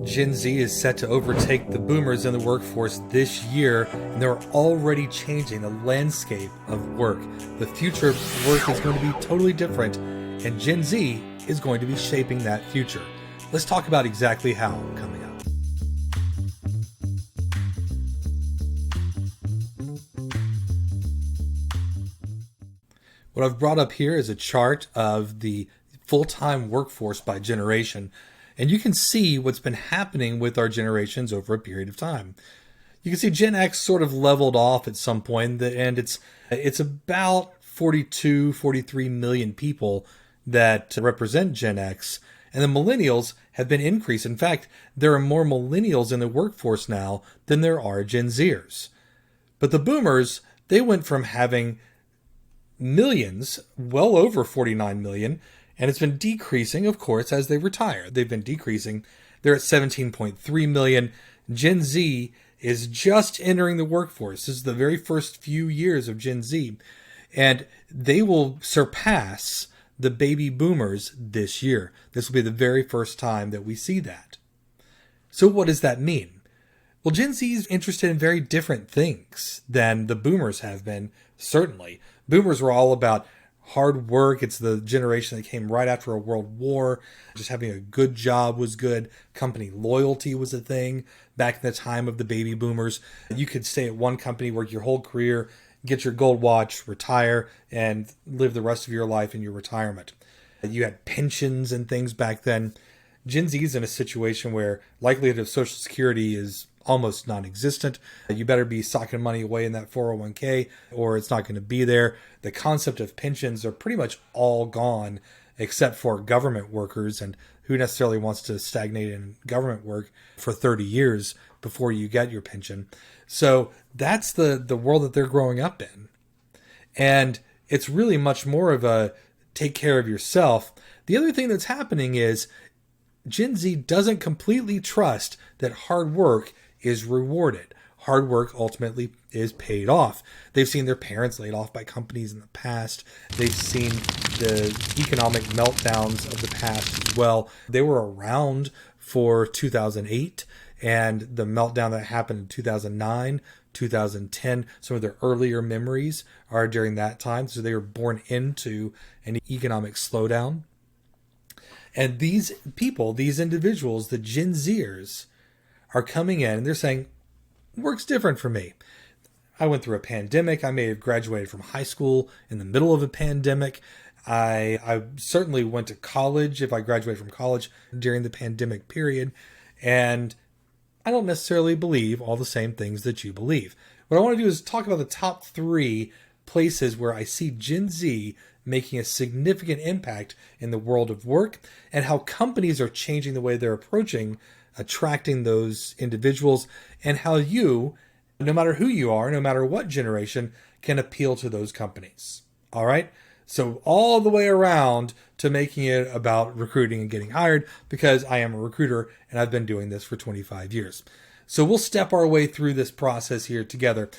Gen Z is set to overtake the boomers in the workforce this year, and they're already changing the landscape of work. The future of work is going to be totally different, and Gen Z is going to be shaping that future. Let's talk about exactly how coming up. What I've brought up here is a chart of the full-time workforce by generation, and you can see what's been happening with our generations over a period of time. You can see Gen X sort of leveled off at some point, and it's about 42, 43 million people that represent Gen X, and the millennials have been increased. In fact, there are more millennials in the workforce now than there are Gen Zers. But the boomers, they went from having millions, well over 49 million, and it's been decreasing, of course, as they retire. They've been decreasing. They're at 17.3 million. Gen Z is just entering the workforce. This is the very first few years of Gen Z, and they will surpass the baby boomers this year. This will be the very first time that we see that. So what does that mean? Well, Gen Z is interested in very different things than the boomers have been, certainly. Boomers were all about hard work. It's the generation that came right after a world war. Just having a good job was good. Company loyalty was a thing back in the time of the baby boomers. You could stay at one company, work your whole career, get your gold watch, retire, and live the rest of your life in your retirement. You had pensions and things back then. Gen Z is in a situation where likelihood of Social Security is almost non-existent. You better be socking money away in that 401k or it's not going to be there. The concept of pensions are pretty much all gone except for government workers, and who necessarily wants to stagnate in government work for 30 years before you get your pension. So that's the world that they're growing up in. And it's really much more of a take care of yourself. The other thing that's happening is Gen Z doesn't completely trust that hard work is rewarded. Hard work ultimately is paid off. They've seen their parents laid off by companies in the past. They've seen the economic meltdowns of the past as well. They were around for 2008 and the meltdown that happened in 2009, 2010. Some of their earlier memories are during that time. So they were born into an economic slowdown. And these people, these individuals, the Gen Zers, are coming in and they're saying, work's different for me. I went through a pandemic. I may have graduated from high school in the middle of a pandemic. I certainly went to college if I graduated from college during the pandemic period. And I don't necessarily believe all the same things that you believe. What I want to do is talk about the top 3 places where I see Gen Z making a significant impact in the world of work and how companies are changing the way they're approaching attracting those individuals, and how you, no matter who you are, no matter what generation, can appeal to those companies. All right? So all the way around to making it about recruiting and getting hired, because I am a recruiter and I've been doing this for 25 years. So we'll step our way through this process here together.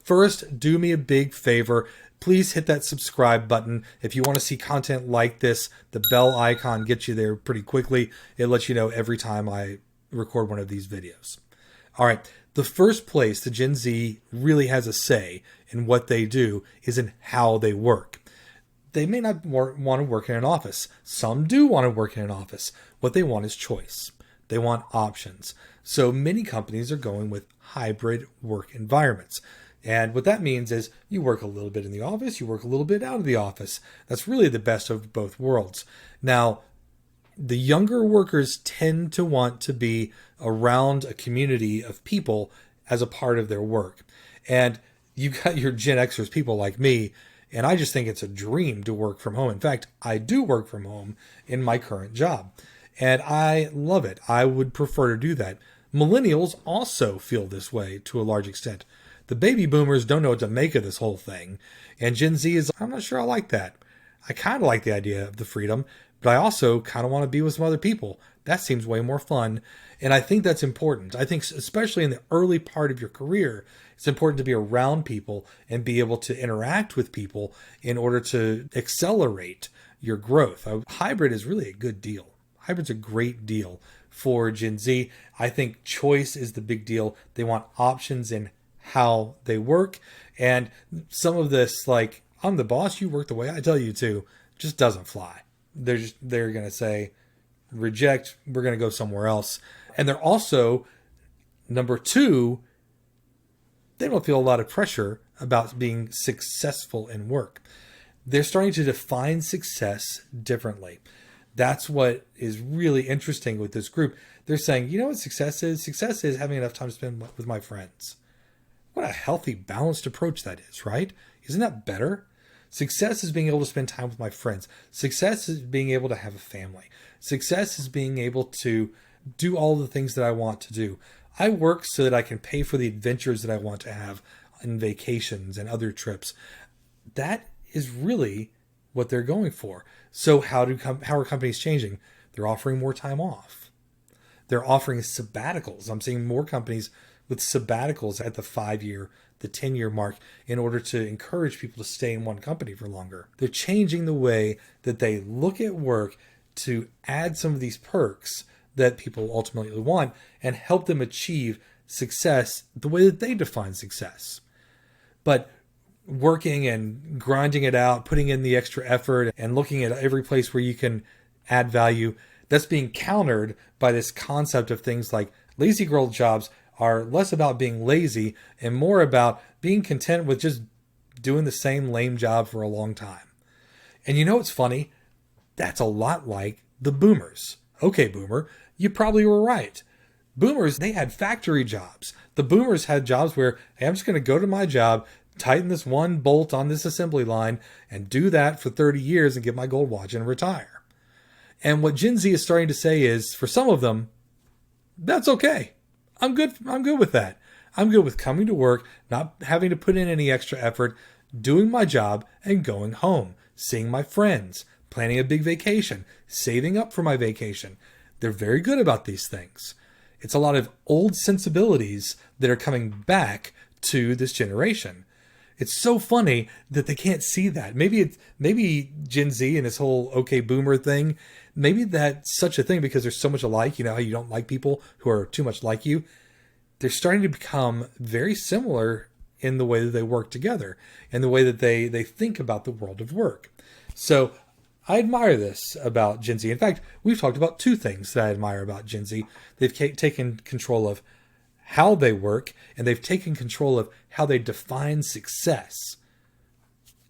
First, do me a big favor. Please hit that subscribe button. If you want to see content like this, the bell icon gets you there pretty quickly. It lets you know every time I record one of these videos. All right. The first place the Gen Z really has a say in what they do is in how they work. They may not want to work in an office. Some do want to work in an office. What they want is choice. They want options. So many companies are going with hybrid work environments. And what that means is you work a little bit in the office, you work a little bit out of the office. That's really the best of both worlds. Now, the younger workers tend to want to be around a community of people as a part of their work. And you've got your Gen Xers, people like me, and I just think it's a dream to work from home. In fact, I do work from home in my current job, and I love it. I would prefer to do that. Millennials also feel this way to a large extent. The baby boomers don't know what to make of this whole thing. And Gen Z is, I'm not sure I like that. I kind of like the idea of the freedom, but I also kind of want to be with some other people. That seems way more fun. And I think that's important. I think especially in the early part of your career, it's important to be around people and be able to interact with people in order to accelerate your growth. A hybrid is really a good deal. Hybrid's a great deal for Gen Z. I think choice is the big deal. They want options in how they work. And some of this, like, I'm the boss, you work the way I tell you to, just doesn't fly. They're going to say, reject, we're going to go somewhere else. And they're also, number two, they don't feel a lot of pressure about being successful in work. They're starting to define success differently. That's what is really interesting with this group. They're saying, you know what success is? Success is having enough time to spend with my friends. What a healthy, balanced approach that is, right? Isn't that better? Success is being able to spend time with my friends. Success is being able to have a family. Success is being able to do all the things that I want to do. I work so that I can pay for the adventures that I want to have on vacations and other trips. That is really what they're going for. So how are companies changing? They're offering more time off. They're offering sabbaticals. I'm seeing more companies with sabbaticals at the 5-year, the 10-year mark in order to encourage people to stay in one company for longer. They're changing the way that they look at work to add some of these perks that people ultimately want and help them achieve success the way that they define success. But working and grinding it out, putting in the extra effort and looking at every place where you can add value, that's being countered by this concept of things like lazy girl jobs are less about being lazy and more about being content with just doing the same lame job for a long time. And you know what's funny? That's a lot like the boomers. Okay, boomer, you probably were right. Boomers, they had factory jobs. The boomers had jobs where, hey, I'm just going to go to my job, tighten this one bolt on this assembly line, and do that for 30 years and get my gold watch and retire. And what Gen Z is starting to say is, for some of them, that's okay. I'm good with that. I'm good with coming to work, not having to put in any extra effort, doing my job, and going home, seeing my friends, planning a big vacation, saving up for my vacation. They're very good about these things. It's a lot of old sensibilities that are coming back to this generation. It's so funny that they can't see that. Maybe Gen Z and this whole okay boomer thing, maybe that's such a thing because there's so much alike. You know how you don't like people who are too much like you? They're starting to become very similar in the way that they work together and the way that they think about the world of work. So I admire this about Gen Z. In fact, we've talked about two things that I admire about Gen Z. They've taken control of how they work, and they've taken control of how they define success.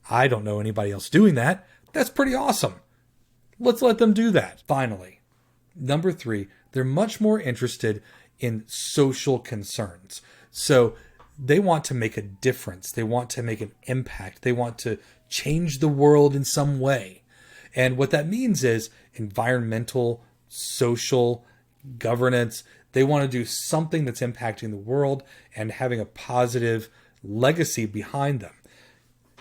I don't know anybody else doing that. That's pretty awesome. Let's let them do that. Finally, number 3, they're much more interested in social concerns. So they want to make a difference. They want to make an impact. They want to change the world in some way. And what that means is environmental, social, governance. They want to do something that's impacting the world and having a positive legacy behind them.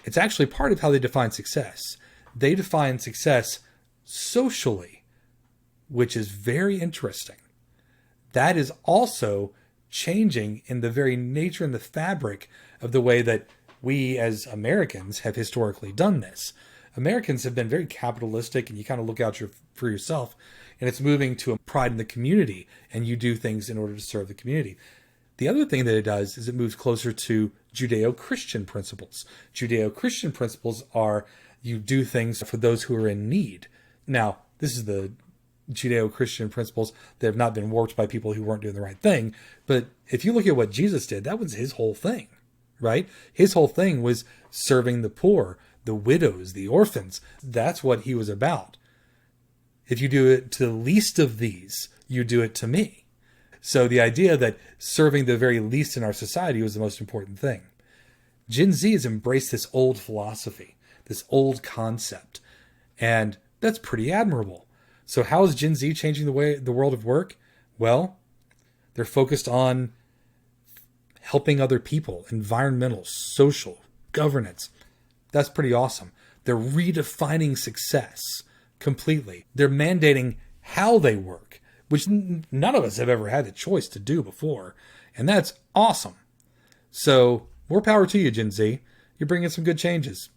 It's actually part of how they define success. They define success socially, which is very interesting. That is also changing in the very nature and the fabric of the way that we as Americans have historically done this. Americans have been very capitalistic, and you kind of look out for yourself, and it's moving to a pride in the community, and you do things in order to serve the community. The other thing that it does is it moves closer to Judeo-Christian principles. Judeo-Christian principles are you do things for those who are in need. Now, this is the Judeo-Christian principles that have not been warped by people who weren't doing the right thing. But if you look at what Jesus did, that was his whole thing, right? His whole thing was serving the poor, the widows, the orphans. That's what he was about. If you do it to the least of these, you do it to me. So the idea that serving the very least in our society was the most important thing. Gen Z has embraced this old philosophy, this old concept, and that's pretty admirable. So how is Gen Z changing the world of work? Well, they're focused on helping other people, environmental, social, governance. That's pretty awesome. They're redefining success completely. They're mandating how they work, which none of us have ever had the choice to do before. And that's awesome. So more power to you, Gen Z. You're bringing some good changes.